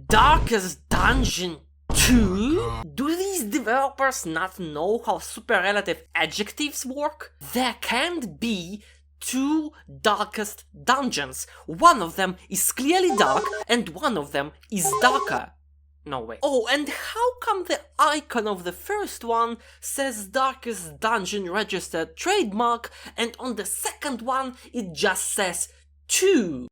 Darkest Dungeon 2? Do these developers not know how superlative adjectives work? There can't be two darkest dungeons. One of them is clearly dark and one of them is darker. No way. Oh, and how come the icon of the first one says Darkest Dungeon registered trademark and on the second one it just says 2?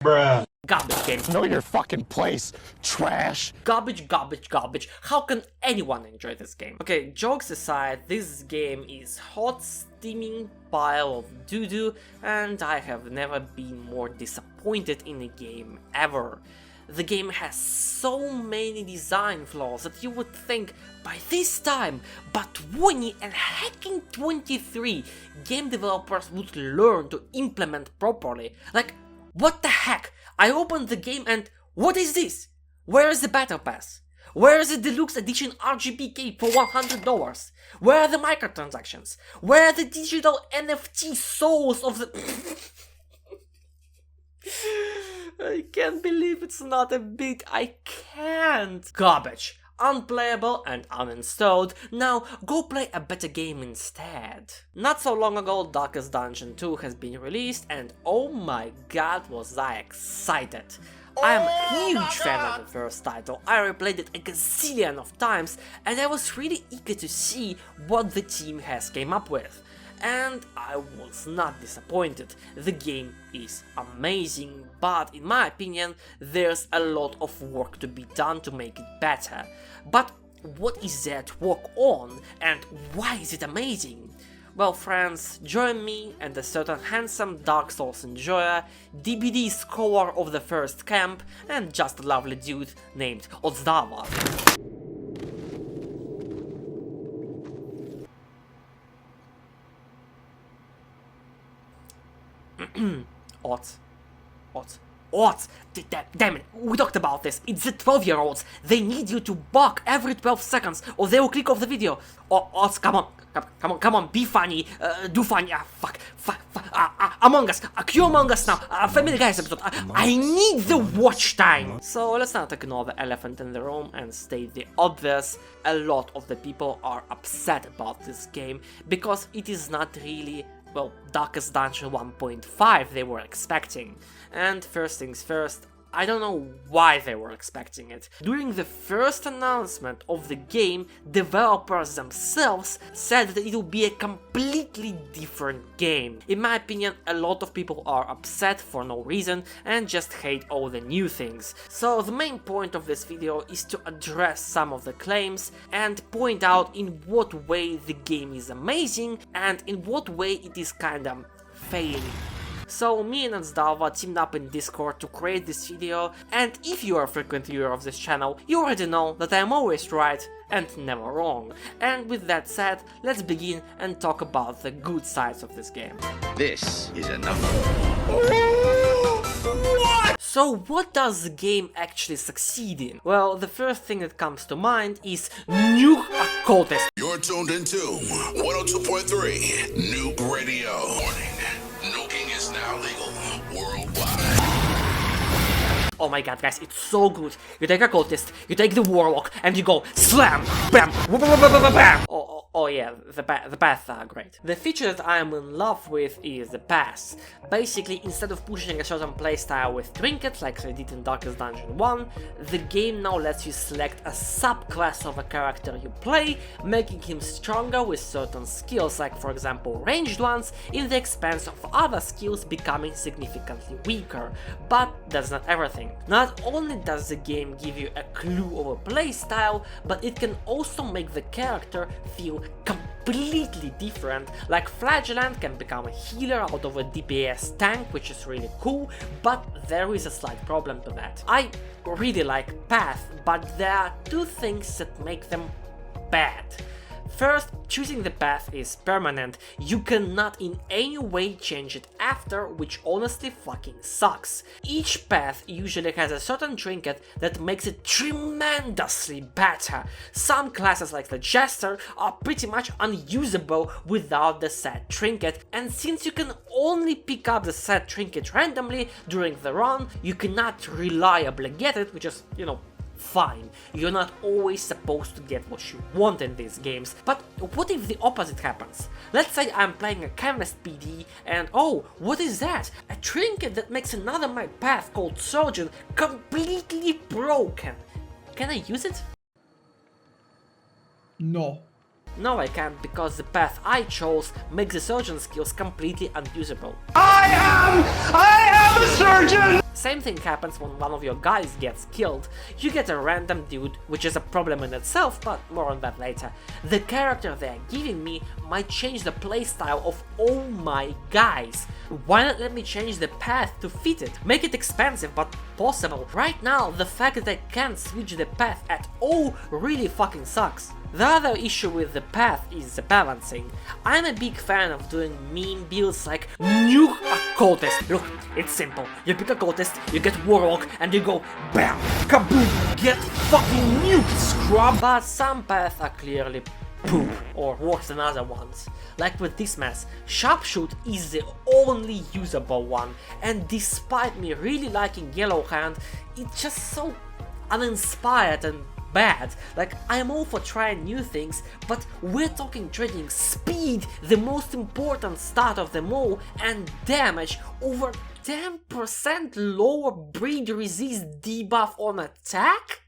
Bruh. Garbage game. Know your fucking place, trash. Garbage, garbage, garbage. How can anyone enjoy this game? Okay, jokes aside, this game is hot, steaming pile of doo-doo, and I have never been more disappointed in a game ever. The game has so many design flaws that you would think by this time, but 20 and hacking 23 game developers would learn to implement properly. Like, what the heck? I opened the game and what is this? Where is the battle pass? Where is the deluxe edition RGB cape for $100? Where are the microtransactions? Where are the digital NFT souls of the... I can't believe it's not a bit. I can't. Garbage. Unplayable and uninstalled. Now go play a better game instead. Not so long ago, Darkest Dungeon 2 has been released and oh my god was I excited. I am a huge fan of the first title, I replayed it a gazillion of times and I was really eager to see what the team has came up with. And I was not disappointed. The game is amazing, but in my opinion, there's a lot of work to be done to make it better. But what is there to work on, and why is it amazing? Well friends, join me and a certain handsome Dark Souls enjoyer, DBD scorer of the first camp, and just a lovely dude named Otzdarva. Odds! Damn it, we talked about this. It's the 12-year-olds. They need you to bark every 12 seconds or they will click off the video. Odds, come on, be funny, do funny. Among Us, Q Among Us now, Family Guys episode. I need the watch time. So let's not ignore the elephant in the room and state the obvious. A lot of the people are upset about this game because it is not really, well, Darkest Dungeon 1.5 they were expecting. And first things first, I don't know why they were expecting it. During the first announcement of the game, developers themselves said that it will be a completely different game. In my opinion, a lot of people are upset for no reason and just hate all the new things. So the main point of this video is to address some of the claims and point out in what way the game is amazing and in what way it is kinda failing. So me and Otzdarva teamed up in Discord to create this video, and if you are a frequent viewer of this channel, you already know that I am always right and never wrong. And with that said, let's begin and talk about the good sides of this game. This is a number. So what does the game actually succeed in? Well, the first thing that comes to mind is Nuke Occultist. You're tuned into 102.3 Nuke Radio. Warning. Nuking is now legal worldwide. Oh my god, guys, it's so good. You take a cultist, you take the warlock, and you go slam, bam, bam. Oh yeah, the paths are great. The feature that I am in love with is the paths. Basically, instead of pushing a certain playstyle with Trinkets, like I did in Darkest Dungeon 1, the game now lets you select a subclass of a character you play, making him stronger with certain skills, like for example ranged ones, in the expense of other skills becoming significantly weaker. But that's not everything. Not only does the game give you a clue of a playstyle, but it can also make the character feel completely different. Like Flagellant can become a healer out of a DPS tank, which is really cool, but there is a slight problem to that. I really like Path, but there are two things that make them bad. First, choosing the path is permanent, you cannot in any way change it after, which honestly fucking sucks. Each path usually has a certain trinket that makes it tremendously better. Some classes like the Jester are pretty much unusable without the said trinket, and since you can only pick up the said trinket randomly during the run, you cannot reliably get it, which is, you know, fine. You're not always supposed to get what you want in these games, but what if the opposite happens? Let's say I'm playing a Chemist PD and oh, what is that? A trinket that makes another my path called Surgeon completely broken. Can I use it? No. No, I can't, because the path I chose makes the surgeon skills completely unusable. I am a surgeon! Same thing happens when one of your guys gets killed. You get a random dude, which is a problem in itself, but more on that later. The character they're giving me might change the playstyle of all my guys. Why not let me change the path to fit it? Make it expensive, but possible. Right now, the fact that I can't switch the path at all really fucking sucks. The other issue with the path is the balancing. I'm a big fan of doing meme builds like Nuke Occultist. Look, it's simple. You pick a cultist, you get Warlock, and you go BAM! Kaboom! Get fucking nuked, scrub! But some paths are clearly poop, or worse than other ones. Like with this mess, Sharpshoot is the only usable one, and despite me really liking Yellow Hand, it's just so uninspired and bad. Like, I'm all for trying new things, but we're talking trading speed, the most important stat of them all, and damage over 10% lower breed resist debuff on attack?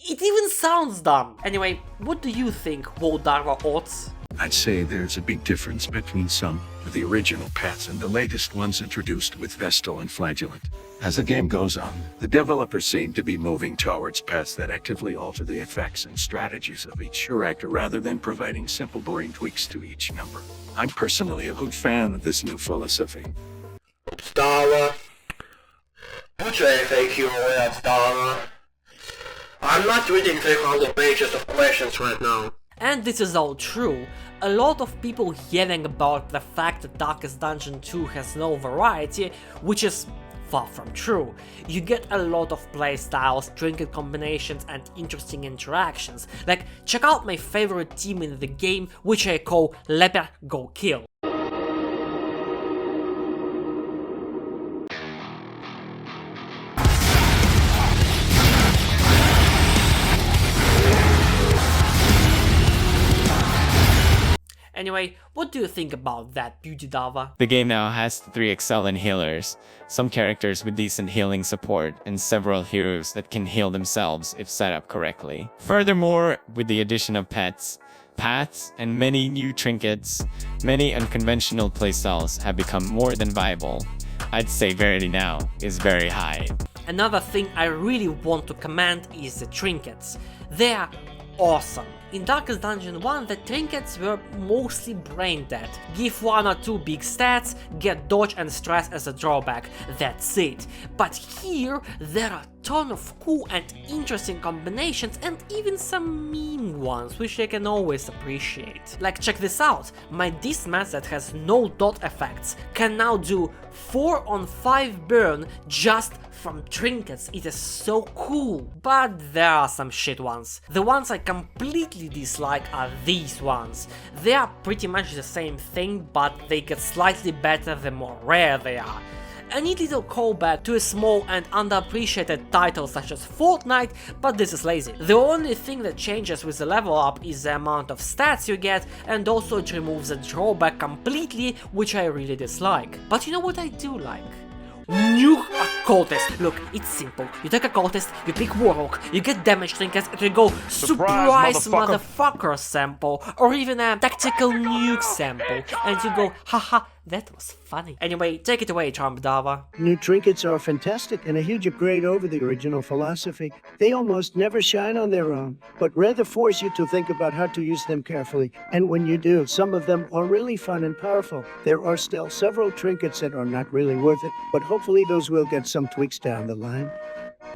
It even sounds dumb. Anyway, what do you think, Otzdarva Otz? I'd say there's a big difference between some of the original paths and the latest ones introduced with Vestal and Flagellant. As the game goes on, the developers seem to be moving towards paths that actively alter the effects and strategies of each character rather than providing simple boring tweaks to each number. I'm personally a big fan of this new philosophy. Otzdarva. Put your FAQ away, Otzdarva. I'm not reading 300 pages of questions right now. And this is all true. A lot of people yelling about the fact that Darkest Dungeon 2 has no variety, which is far from true. You get a lot of playstyles, trinket combinations, and interesting interactions. Like, check out my favorite team in the game, which I call Leper Go Kill. Anyway, what do you think about that, Beauty Dava? The game now has 3 excellent healers, some characters with decent healing support, and several heroes that can heal themselves if set up correctly. Furthermore, with the addition of pets, paths, and many new trinkets, many unconventional playstyles have become more than viable. I'd say Verity now is very high. Another thing I really want to commend is the trinkets. They are awesome. In Darkest Dungeon 1, the trinkets were mostly brain dead. Give 1 or 2 big stats, get dodge and stress as a drawback, that's it. But here, there are a ton of cool and interesting combinations and even some mean ones, which I can always appreciate. Like, check this out, my dismass that has no dot effects can now do 4 on 5 burn just from trinkets. It is so cool. But there are some shit ones. The ones I completely dislike are these ones. They are pretty much the same thing, but they get slightly better the more rare they are. A neat little callback to a small and underappreciated title such as Fortnite, but this is lazy. The only thing that changes with the level up is the amount of stats you get, and also it removes the drawback completely, which I really dislike. But you know what I do like? Nuke Occultist. Look, it's simple. You take a cultist, you pick Warlock, you get damage trinkets, and you go surprise motherfucker sample, or even a tactical nuke sample, and you go haha, that was funny. Anyway, take it away, Dava. New trinkets are fantastic and a huge upgrade over the original philosophy. They almost never shine on their own, but rather force you to think about how to use them carefully. And when you do, some of them are really fun and powerful. There are still several trinkets that are not really worth it, but hopefully those will get some tweaks down the line.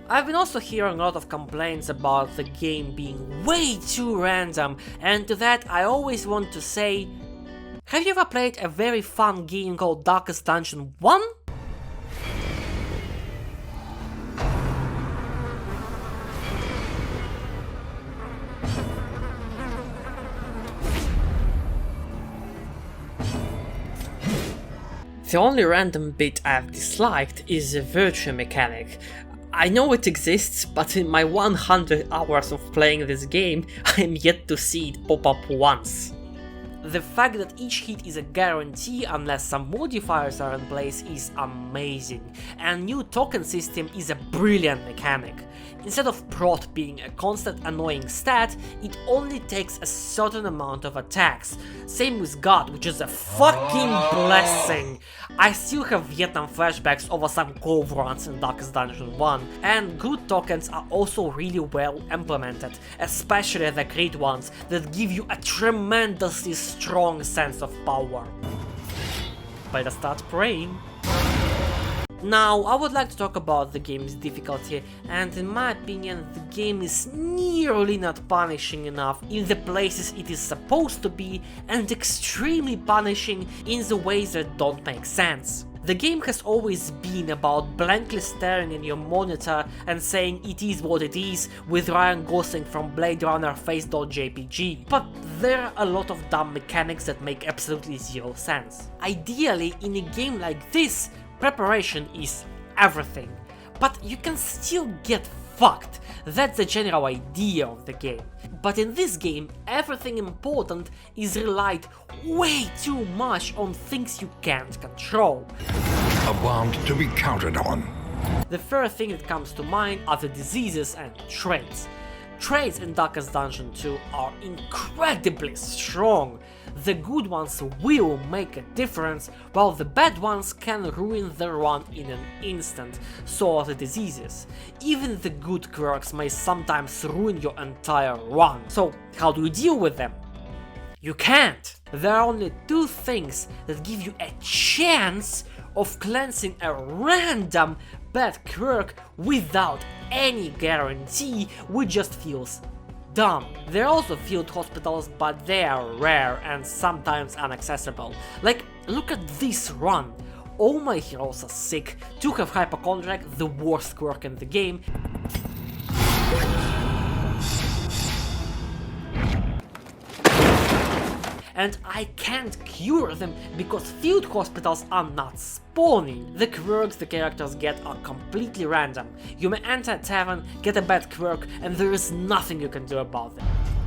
I've been also hearing a lot of complaints about the game being way too random, and to that I always want to say, have you ever played a very fun game called Darkest Dungeon 1? The only random bit I've disliked is the virtue mechanic. I know it exists, but in my 100 hours of playing this game, I am yet to see it pop up once. The fact that each hit is a guarantee unless some modifiers are in place is amazing, and new token system is a brilliant mechanic. Instead of prot being a constant annoying stat, it only takes a certain amount of attacks. Same with God, which is a fucking blessing. I still have Vietnam flashbacks over some cove runs in Darkest Dungeon 1, and good tokens are also really well implemented, especially the crit ones that give you a tremendously strong sense of power. Better start praying. Now, I would like to talk about the game's difficulty, and in my opinion, the game is nearly not punishing enough in the places it is supposed to be, and extremely punishing in the ways that don't make sense. The game has always been about blankly staring in your monitor and saying it is what it is, with Ryan Gosling from Blade Runner face.jpg, but there are a lot of dumb mechanics that make absolutely zero sense. Ideally, in a game like this, preparation is everything, but you can still get fucked. That's the general idea of the game. But in this game, everything important is relied way too much on things you can't control. A bond to be counted on. The first thing that comes to mind are the diseases and traits. Traits in Darkest Dungeon 2 are incredibly strong. The good ones will make a difference, while the bad ones can ruin the run in an instant, so are the diseases. Even the good quirks may sometimes ruin your entire run. So how do you deal with them? You can't! There are only two things that give you a chance of cleansing a random bad quirk without any guarantee, which just feels dumb. There are also field hospitals, but they are rare and sometimes inaccessible. Like, look at this run. All my heroes are sick, 2 have hypochondriac, the worst quirk in the game. And I can't cure them because field hospitals are not spawning. The quirks the characters get are completely random. You may enter a tavern, get a bad quirk, and there is nothing you can do about them.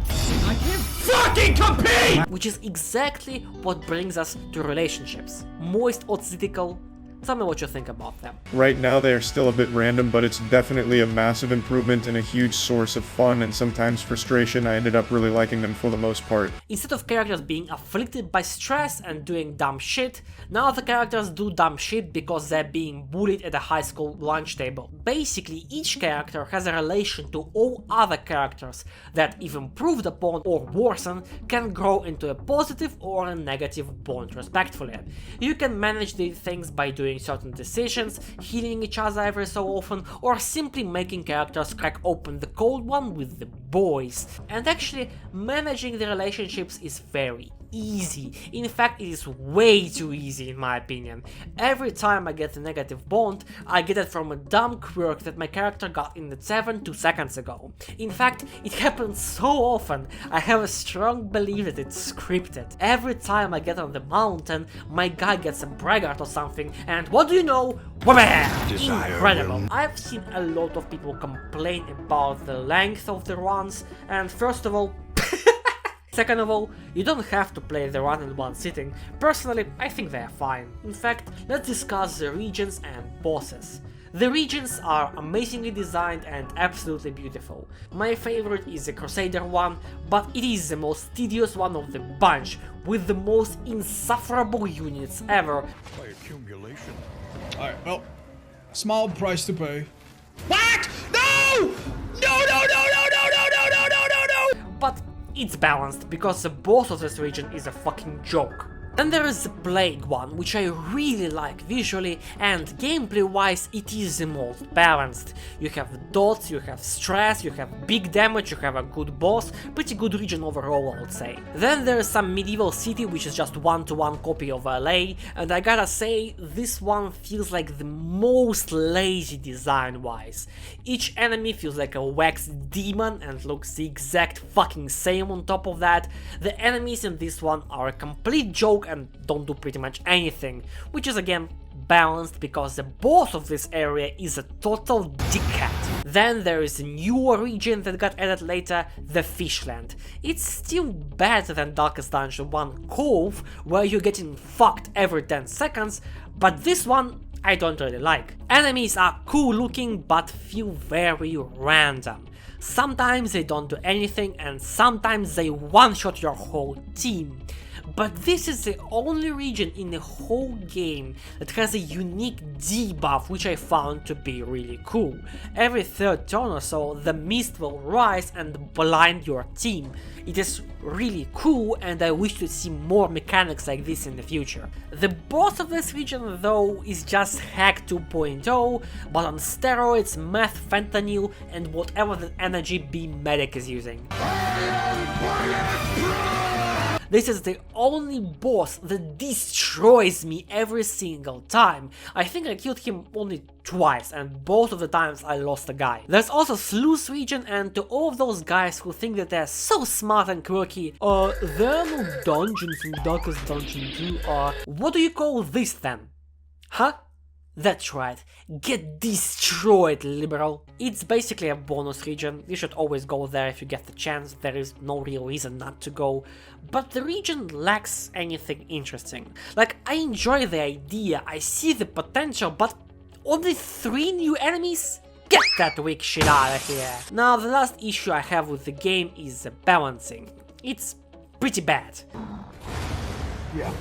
I can't fucking compete! Which is exactly what brings us to relationships. Moist or cynical? Tell me what you think about them. Right now they are still a bit random, but it's definitely a massive improvement and a huge source of fun and sometimes frustration. I ended up really liking them for the most part. Instead of characters being afflicted by stress and doing dumb shit, now the characters do dumb shit because they're being bullied at a high school lunch table. Basically, each character has a relation to all other characters that, if improved upon or worsened, can grow into a positive or a negative bond respectively. You can manage these things by doing certain decisions, healing each other every so often, or simply making characters crack open the cold one with the boys. And actually, managing the relationships is very easy. In fact, it is way too easy in my opinion. Every time I get a negative bond, I get it from a dumb quirk that my character got in the tavern 2 seconds ago. In fact, it happens so often, I have a strong belief that it's scripted. Every time I get on the mountain, my guy gets a braggart or something, and what do you know? Whabam! Incredible! I've seen a lot of people complain about the length of the runs, and first of all, second of all, you don't have to play the run in one sitting. Personally, I think they are fine. In fact, let's discuss the regions and bosses. The regions are amazingly designed and absolutely beautiful. My favorite is the Crusader one, but it is the most tedious one of the bunch, with the most insufferable units ever. By accumulation. Alright, well, small price to pay. What? No! No, no, no, no, no, no, no, no, no, no, no! But it's balanced, because the boss of this region is a fucking joke. Then there is the Plague one, which I really like visually, and gameplay wise it is the most balanced. You have dots, you have stress, you have big damage, you have a good boss, pretty good region overall I would say. Then there is some medieval city which is just one-to-one copy of LA, and I gotta say this one feels like the most lazy design wise. Each enemy feels like a waxed demon and looks the exact fucking same on top of that. The enemies in this one are a complete joke and don't do pretty much anything, which is again balanced because the boss of this area is a total dickhead. Then there is a newer region that got added later, the Fishland. It's still better than Darkest Dungeon 1 Cove, where you're getting fucked every 10 seconds, but this one I don't really like. Enemies are cool looking but feel very random. Sometimes they don't do anything and sometimes they one-shot your whole team. But this is the only region in the whole game that has a unique debuff, which I found to be really cool. Every third turn or so, the mist will rise and blind your team. It is really cool and I wish to see more mechanics like this in the future. The boss of this region though is just Hack 2.0, but on steroids, meth, fentanyl and whatever the energy beam medic is using. This is the only boss that destroys me every single time. I think I killed him only twice and both of the times I lost a guy. There's also Sluice region, and to all of those guys who think that they're so smart and quirky, there are no dungeons in Darkest Dungeon 2, what do you call this then? Huh? That's right, get destroyed, liberal. It's basically a bonus region, you should always go there if you get the chance, there is no real reason not to go, but the region lacks anything interesting. Like, I enjoy the idea, I see the potential, but only 3 new enemies? Get that weak shit out of here. Now, the last issue I have with the game is the balancing. It's pretty bad. Yeah.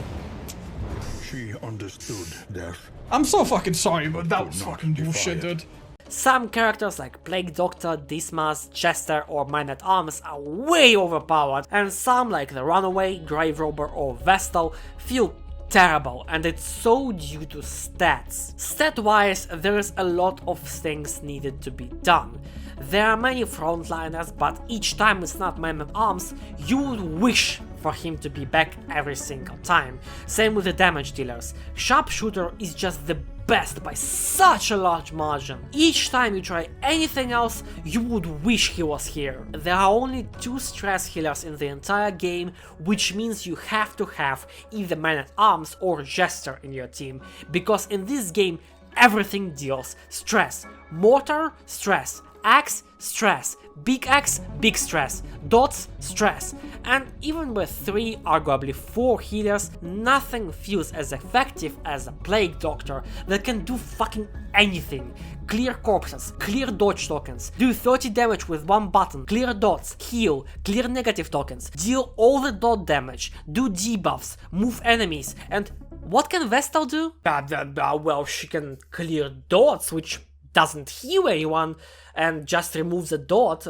She understood death. I'm so fucking sorry, but that was fucking bullshit, dude. Some characters like Plague Doctor, Dismas, Chester or Man-at-Arms are way overpowered, and some like the Runaway, Grave Robber or Vestal feel terrible, and it's so due to stats. Stat-wise, there is a lot of things needed to be done. There are many frontliners, but each time it's not Man-at-Arms, you would wish for him to be back every single time. Same with the damage dealers. Sharpshooter is just the best by such a large margin. Each time you try anything else, you would wish he was here. There are only 2 stress healers in the entire game, which means you have to have either Man-at-Arms or Jester in your team, because in this game everything deals stress. Mortar, stress. Axe, stress. Big axe, big stress. Dots, stress. And even with 3, arguably 4 healers, nothing feels as effective as a Plague Doctor that can do fucking anything. Clear corpses, clear dodge tokens, do 30 damage with 1 button, clear dots, heal, clear negative tokens, deal all the dot damage, do debuffs, move enemies, and what can Vestal do? Well, she can clear dots, which doesn't heal anyone and just removes a dot.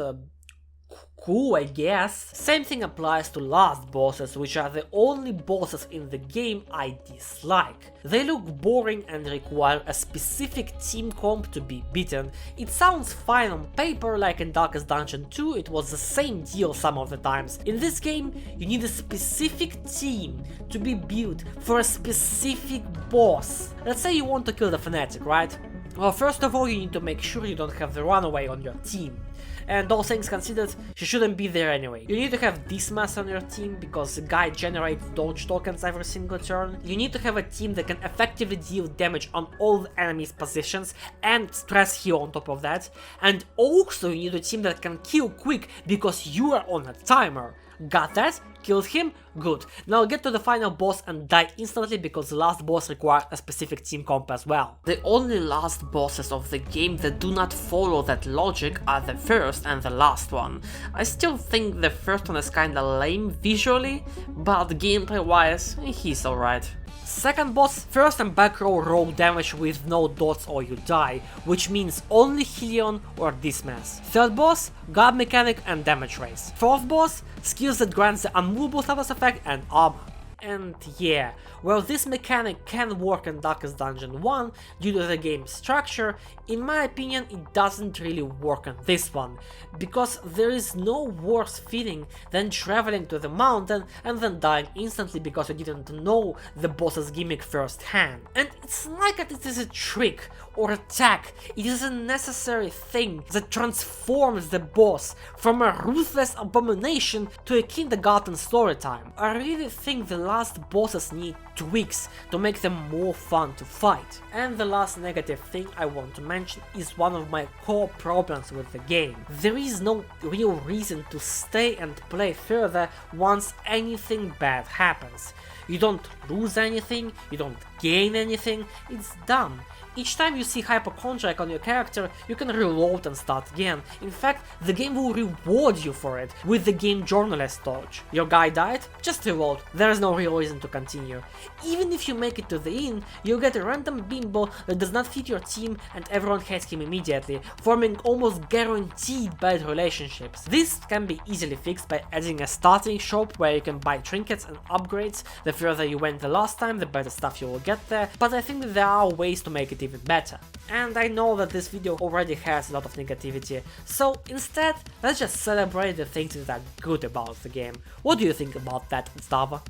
Cool, I guess. Same thing applies to last bosses, which are the only bosses in the game I dislike. They look boring and require a specific team comp to be beaten. It sounds fine on paper, like in Darkest Dungeon 2 it was the same deal some of the times. In this game you need a specific team to be built for a specific boss. Let's say you want to kill the Fanatic, right? Well, first of all you need to make sure you don't have the Runaway on your team. And all things considered, she shouldn't be there anyway. You need to have Dismas on your team, because the guy generates dodge tokens every single turn. You need to have a team that can effectively deal damage on all the enemy's positions and stress heal on top of that. And also you need a team that can kill quick, because you are on a timer. Got that? Killed him? Good. Now get to the final boss and die instantly, because the last boss requires a specific team comp as well. The only last bosses of the game that do not follow that logic are the first and the last one. I still think the first one is kinda lame visually, but gameplay wise, he's alright. Second boss, first and back row damage with no dots or you die, which means only Helion or Dismas. Third boss, guard mechanic and damage raise. Fourth boss, skills that grants the unmovable status effect and armor. and yeah, while this mechanic can work in Darkest Dungeon 1 due to the game's structure, in my opinion it doesn't really work on this one, because there is no worse feeling than traveling to the mountain and then dying instantly because you didn't know the boss's gimmick firsthand. And it's like that it is a trick or attack, it is a necessary thing that transforms the boss from a ruthless abomination to a kindergarten story time. I really think the last bosses need tweaks to make them more fun to fight. And the last negative thing I want to mention is one of my core problems with the game. There is no real reason to stay and play further once anything bad happens. You don't lose anything, you don't gain anything, it's done. Each time you see hypochondriac on your character, you can reload and start again. In fact, the game will reward you for it with the game journalist torch. Your guy died? Just reload, there is no real reason to continue. Even if you make it to the inn, you'll get a random bimbo that does not fit your team and everyone hates him immediately, forming almost guaranteed bad relationships. This can be easily fixed by adding a starting shop where you can buy trinkets and upgrades. The further you went the last time, the better stuff you will get there, but I think that there are ways to make it even better. And I know that this video already has a lot of negativity, so instead, let's just celebrate the things that are good about the game. What do you think about that, Otzdarva?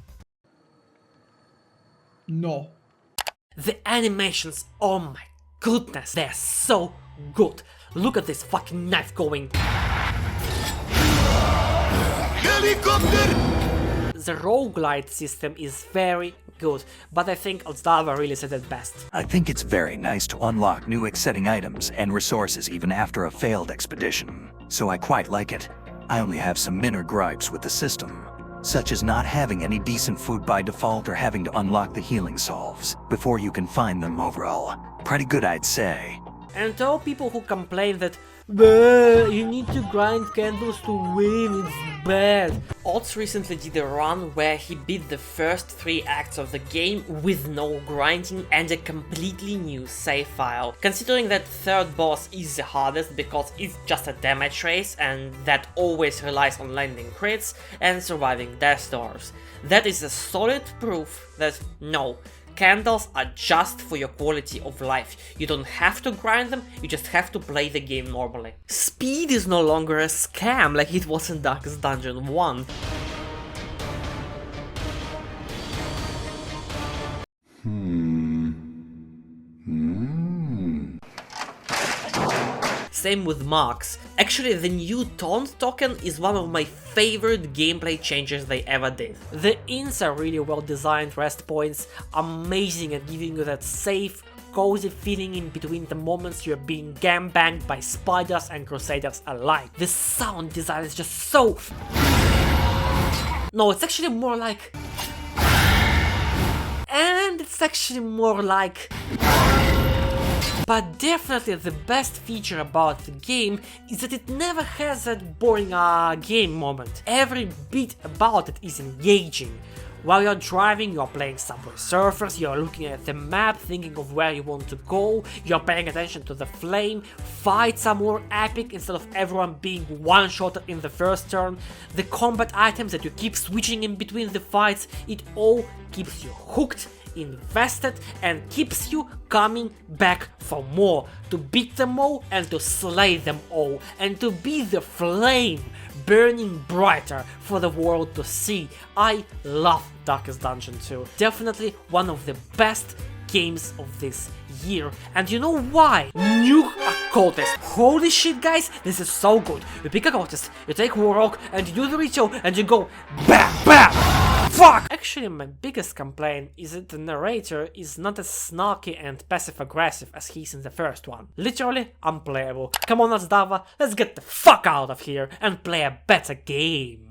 No. The animations, oh my goodness, they're so good. Look at this fucking knife going. Helicopter! The roguelite system is very good, but I think Otzdarva really said it best. I think it's very nice to unlock new exciting items and resources even after a failed expedition, so I quite like it. I only have some minor gripes with the system, such as not having any decent food by default or having to unlock the healing salves before you can find them. Overall, pretty good, I'd say. And to all people who complain that you need to grind candles to win, it's bad. Otz recently did a run where he beat the first 3 acts of the game with no grinding and a completely new save file. Considering that third boss is the hardest because it's just a damage race and that always relies on landing crits and surviving death doors. That is a solid proof that no, candles are just for your quality of life. You don't have to grind them, you just have to play the game normally. Speed is no longer a scam like it was in Darkest Dungeon 1. Same with marks. Actually, the new taunt token is one of my favorite gameplay changes they ever did. The inns are really well designed rest points, amazing at giving you that safe, cozy feeling in between the moments you're being gambanged by spiders and crusaders alike. The sound design is just so... No, it's actually more like... And it's actually more like... But definitely the best feature about the game is that it never has that boring game moment. Every bit about it is engaging. While you're driving, you're playing Subway Surfers, you're looking at the map, thinking of where you want to go, you're paying attention to the flame, fights are more epic instead of everyone being one-shotted in the first turn, the combat items that you keep switching in between the fights, it all keeps you hooked, invested, and keeps you coming back for more, to beat them all and to slay them all, and to be the flame burning brighter for the world to see. I love Darkest Dungeon 2, definitely one of the best games of this year. And you know why? Nuke Occultist. Holy shit, guys, this is so good. You pick a cultist, you take Warlock, and you do the ritual, and you go BAM BAM! Fuck! Actually, my biggest complaint is that the narrator is not as snarky and passive-aggressive as he's in the first one. Literally unplayable. Come on, Otzdarva, let's get the fuck out of here and play a better game.